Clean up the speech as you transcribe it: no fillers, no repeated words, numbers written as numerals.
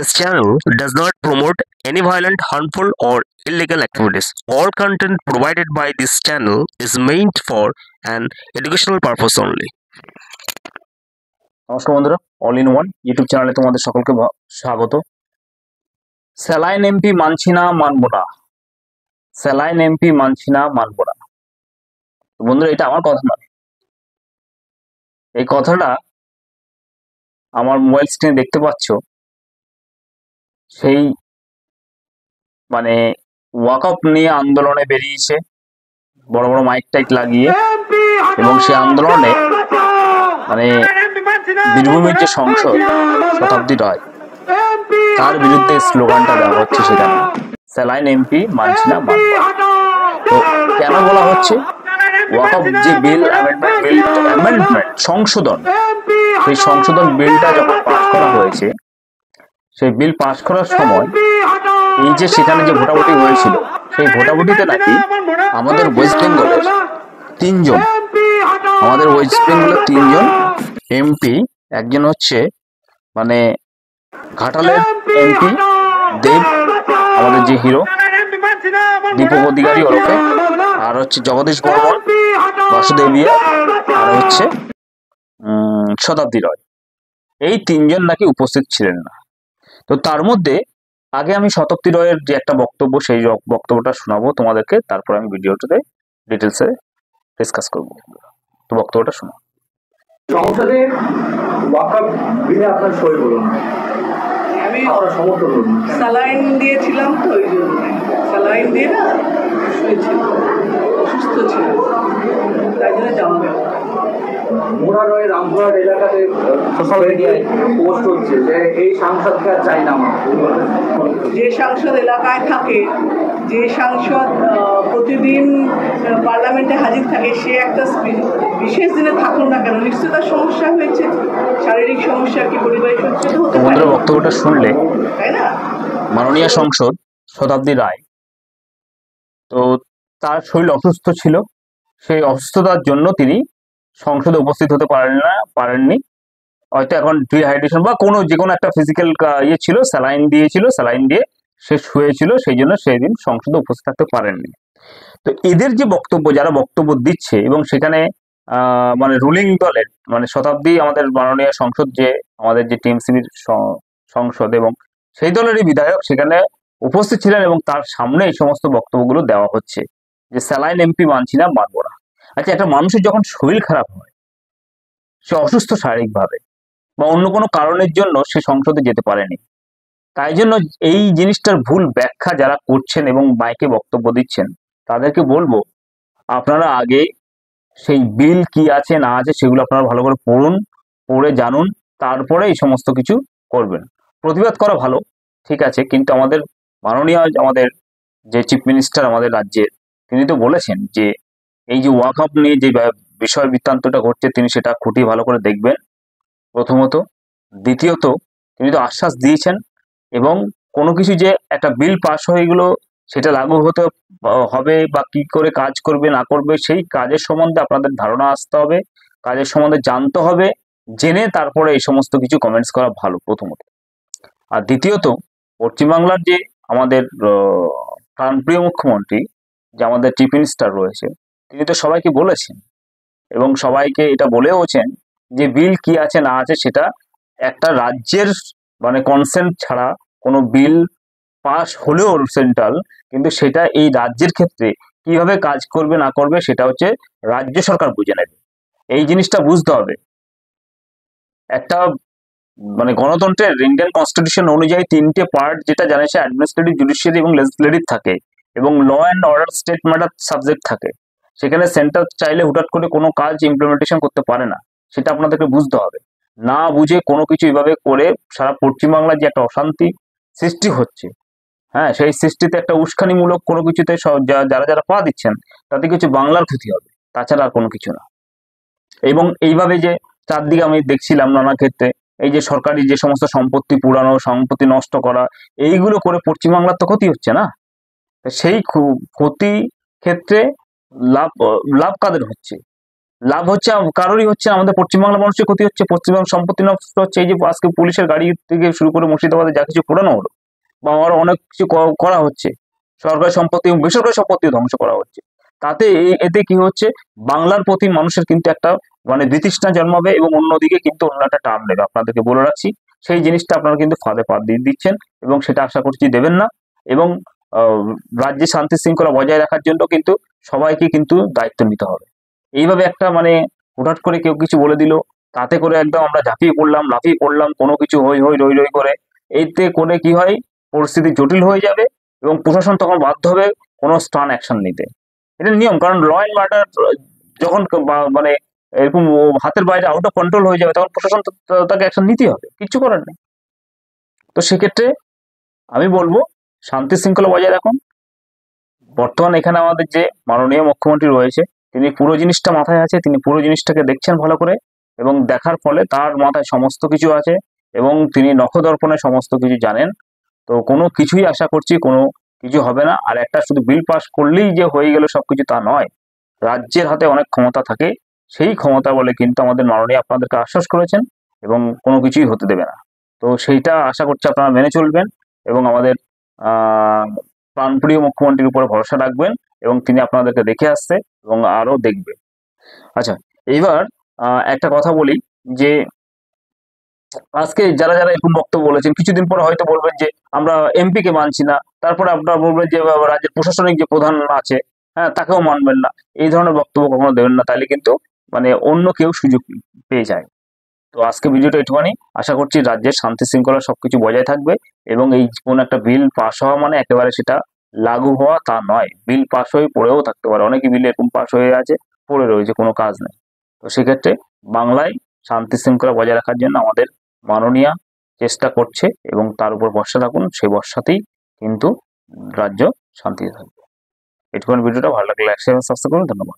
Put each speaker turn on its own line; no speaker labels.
This channel does not promote any violent, harmful, or illegal activities. All content provided by this channel is meant for an educational purpose only.
নমস্কার বন্ধুরা, all in one YouTube চ্যানেলে তোমাদের সকলকে স্বাগত। Saline MP মানছি না মানবো না, স্যালাইন এমপি মানছি না মানবো না। বন্ধুরা, এটা আমার কথা নয়, এই কথাটা আমার মোবাইল স্ক্রিনে দেখতে পাচ্ছ, সেই ওয়াকআপ নিয়ে আন্দোলনে বেরিয়েছে বড় বড় মাইক টাইক লাগিয়ে, এবং সেই আন্দোলনে বীরভূমের যে সংসদ শতাব্দী রায়, তার বিরুদ্ধে স্লোগানটা দেওয়া হচ্ছে সেখানে, স্যালাইন এমপি মানছি না মানবো না। তো কেন বলা হচ্ছে? ওয়াকআপ যে বিল অ্যামেন্ডমেন্ট সংশোধন, সেই সংশোধন বিলটা যখন পাস করা হয়েছে, সেই বিল পাস করার সময় এই যে সেখানে যে ভোটাভুটি হয়েছিল, সেই ভোটাভুটিতে নাকি আমাদের ওয়েস্ট বেঙ্গলের তিনজন এমপি, একজন হচ্ছে ঘাটালের এমপি দেব, আমাদের যে হিরো দীপক অধিকারী ওরফে, আর হচ্ছে জগদীশ বর্মন, বাসুদেবিয়া, আর হচ্ছে শতাব্দী রায়, এই তিনজন নাকি উপস্থিত ছিলেন না। তো তার মধ্যে আগে আমি শতাব্দী রায়ের যে একটা বক্তব্য, সেই বক্তব্যটা শোনাবো তোমাদেরকে, তারপর আমি ভিডিওটাতে ডিটেলসে ডিসকাস করবো। তো বক্তব্যটা শোনো।
সংসদে ওয়াকআপ বিলে আপনার সই হলো না, আমি সমর্থন করুন।
স্যালাইন দিয়েছিলাম, তো ওই জন্য স্যালাইন দিয়ে না শুয়েছিল, অসুস্থ ছিল, তাই জন্য যাওয়া গেল।
মোরারয় রামপুরহাট এলাকাতে সোশ্যাল মিডিয়ায় পোস্ট হচ্ছে যে এই সাংসদকে আর চাই না আমরা।
যে সাংসদ এলাকায় থাকে, যে সাংসদ প্রতিদিন পার্লামেন্টে হাজির থাকে, সে একটা বিশেষ দিনে থাকুন না কেন, নিশ্চয়ই তার সমস্যা হয়েছে, শারীরিক সমস্যা কি পারিবারিক সমস্যা তো হতে পারে।
বক্তব্যটা শুনলে,
তাই না?
মাননীয় সংসদ শতাব্দী রায়, তো তার শরীর অসুস্থ ছিল, সেই অসুস্থতার জন্য তিনি সংসদে উপস্থিত হতে পারেননি। হয়তো এখন ডিহাইড্রেশন বা যে কোনো একটা ফিজিক্যাল ছিল, স্যালাইন দিয়ে সে শুয়েছিল, সেই জন্য সেই দিন সংসদে উপস্থিত থাকতে পারেননি। তো এদের যে বক্তব্য, যারা বক্তব্য দিচ্ছে, এবং সেখানে রুলিং দলের শতাব্দী, আমাদের মাননীয় সংসদ, যে আমাদের যে টিএমসিবির সংসদ, এবং সেই দলেরই বিধায়ক সেখানে উপস্থিত ছিলেন, এবং তার সামনে এই সমস্ত বক্তব্যগুলো দেওয়া হচ্ছে যে স্যালাইন এমপি মানছি না মানবো না। আচ্ছা, একটা মানুষের যখন শরীর খারাপ হয়, সে অসুস্থ শারীরিকভাবে বা অন্য কোনো কারণের জন্য সে সংসদে যেতে পারেনি, তাই জন্য এই জিনিসটার ভুল ব্যাখ্যা যারা করছেন এবং মাইকে বক্তব্য দিচ্ছেন, তাদেরকে বলবো, আপনারা আগে সেই বিল কি আছে না আছে সেগুলো আপনারা ভালো করে পড়ে জানুন, তারপরে এই সমস্ত কিছু করবেন। প্রতিবাদ করা ভালো, ঠিক আছে, কিন্তু আমাদের আমাদের যে চিফ মিনিস্টার আমাদের রাজ্যের, তিনি তো বলেছেন যে এই যে ওয়াকআপ নিয়ে যে বিষয় বৃত্তান্তটা ঘটছে, তিনি সেটা খুঁটিয়ে ভালো করে দেখবেন প্রথমত। দ্বিতীয়ত, তিনি তো আশ্বাস দিয়েছেন, এবং কোনো কিছু যে একটা বিল পাস হয়ে গেল, সেটা লাগু হবে বা কি করে কাজ করবে না করবে, সেই কাজের সম্বন্ধে আপনাদের ধারণা আসতে হবে, কাজের সম্বন্ধে জানতে হবে, জেনে তারপরে এই সমস্ত কিছু কমেন্টস করা ভালো প্রথমত। আর দ্বিতীয়ত, পশ্চিমবাংলার যে আমাদের প্রাণপ্রিয় মুখ্যমন্ত্রী, যে আমাদের চিফ মিনিস্টার রয়েছে, তিনি তো সবাইকে বলেছেন, এবং সবাইকে এটা বলেওছেন যে বিল কি আছে না আছে সেটা একটা রাজ্যের কনসেন্ট ছাড়া কোনো বিল পাস হলেও সেন্ট্রাল, কিন্তু সেটা এই রাজ্যের ক্ষেত্রে কিভাবে কাজ করবে না করবে সেটা হচ্ছে রাজ্য সরকার বুঝে নেবে। এই জিনিসটা বুঝতে হবে। একটা গণতন্ত্রের ইন্ডিয়ান কনস্টিটিউশন অনুযায়ী 3টে পার্ট যেটা জানে, সে অ্যাডমিনিস্ট্রেটিভ, জুডিশিয়ারি এবং লেজিসলেটিভ থাকে, এবং law and order state matter subject থাকে। সেখানে সেন্টার চাইলে হুটহাট করে কোনো কাজ ইমপ্লিমেন্টেশন করতে পারে না, সেটা আপনাদেরকে বুঝতে হবে। না বুঝে কোনো কিছু এইভাবে করে সারা পশ্চিমবাংলার যে একটা অশান্তি সৃষ্টি হচ্ছে, হ্যাঁ, সেই সৃষ্টিতে একটা উস্কানিমূলক কোনো কিছুতে যারা পা দিচ্ছেন, তাতে কিছু বাংলার ক্ষতি হবে, তাছাড়া আর কোনো কিছু না। এবং এইভাবে যে চারদিকে আমি দেখছিলাম নানা ক্ষেত্রে, এই যে সরকারি যে সমস্ত সম্পত্তি পুরানো, সম্পত্তি নষ্ট করা, এইগুলো করে পশ্চিমবাংলার তো ক্ষতি হচ্ছে না। সেই ক্ষতি ক্ষেত্রে লাভ কাদের হচ্ছে? লাভ হচ্ছে কারোরই হচ্ছে না, আমাদের পশ্চিমবাংলার মানুষের ক্ষতি হচ্ছে, পশ্চিমবঙ্গ সম্পত্তি নষ্ট হচ্ছে। এই যে আজকে পুলিশের গাড়ি থেকে শুরু করে মুর্শিদাবাদে যা কিছু পোড়ানো হলো বা আরো অনেক কিছু করা হচ্ছে, সরকারি সম্পত্তি এবং বেসরকারি সম্পত্তিও ধ্বংস করা হচ্ছে, তাতে এতে কি হচ্ছে, বাংলার প্রতি মানুষের কিন্তু একটা মানে বিতৃষ্ণা জন্মাবে এবং অন্যদিকে কিন্তু অন্য একটা টার্ম নেবে। আপনাদেরকে বলে রাখছি, সেই জিনিসটা আপনারা কিন্তু ফাঁদে পা দিয়ে দিচ্ছেন এবং সেটা আশা করছি দেবেন না। এবং রাজ্যে শান্তি শৃঙ্খলা বজায় রাখার জন্য কিন্তু সবাইকে কিন্তু দায়িত্ব নিতে হবে। এইভাবে একটা মানে হুটহাট করে কেউ কিছু বলে দিল, তাতে করে একদম আমরা লাফিয়ে পড়লাম কোনো কিছু হই হই রই রই করে, এইতে করে কি হয়, পরিস্থিতি জটিল হয়ে যাবে এবং প্রশাসন তখন বাধ্য হবে কোনো স্টার্ন অ্যাকশন নিতে। এটা নিয়ম, কারণ ল অ্যান্ড মার্ডার যখন মানে এরকম হাতের বাইরে আউট অফ কন্ট্রোল হয়ে যাবে, তখন প্রশাসন তাকে অ্যাকশন নিতেই হবে, কিচ্ছু করার নেই। তো সেক্ষেত্রে আমি বলবো শান্তি শৃঙ্খলা বজায় রাখুন। বর্তমান এখানে আমাদের যে মাননীয় মুখ্যমন্ত্রী রয়েছে, তিনি পুরো জিনিসটা মাথায় আছে, তিনি পুরো জিনিসটাকে দেখছেন ভালো করে এবং দেখার ফলে তার মাথায় সমস্ত কিছু আছে এবং তিনি নখদর্পণে সমস্ত কিছু জানেন। তো কোনো কিছুই আশা করছি কোনো কিছু হবে না। আর একটা শুধু বিল পাস করলেই যে হয়ে গেল সবকিছু তা নয়, রাজ্যের হাতে অনেক ক্ষমতা থাকে, সেই ক্ষমতা বলে কিন্তু আমাদের মাননীয় আপনাদেরকে আশ্বাস করেছেন এবং কোনো কিছুই হতে দেবে না। তো সেইটা আশা করছি আপনারা মেনে চলবেন এবং আমাদের প্রাণপ্রিয় মুখ্যমন্ত্রীর উপরে ভরসা রাখবেন এবং তিনি আপনাদেরকে দেখে আসছে এবং আরো দেখবে। আচ্ছা, এইবার একটা কথা বলি যে আজকে যারা যারা এরকম বক্তব্য বলেছেন, কিছুদিন পরে হয়তো বলবেন যে আমরা এমপি কে মানছি না, তারপরে আপনারা বলবেন যে রাজ্যের প্রশাসনিক যে প্রধান আছে, হ্যাঁ, তাকেও মানবেন না। এই ধরনের বক্তব্য কখনো দেবেন না, তাহলে কিন্তু মানে অন্য কেউ সুযোগ পেয়ে যায়। তো আজকে ভিডিওটা একটুখানি, আশা করছি রাজ্যের শান্তি শৃঙ্খলা সবকিছু বজায় থাকবে এবং এই কোন একটা বিল পাস হওয়া মানে একেবারে সেটা লাগু হওয়া তা নয়। বিল পাস হয়ে পড়েও থাকতে পারে, অনেকই বিল এরকম পাস হয়ে আছে, পড়ে রয়েছে, কোনো কাজ নেই। তো সেক্ষেত্রে বাংলায় শান্তি শৃঙ্খলা বজায় রাখার জন্য আমাদের মাননীয় চেষ্টা করছে এবং তার উপর ভরসা থাকুন, সেই ভরসাতেই কিন্তু রাজ্য শান্তিতে থাকবে। এটুকুন ভিডিওটা ভালো লাগলে লাইক শেয়ার সাবস্ক্রাইব করুন। ধন্যবাদ।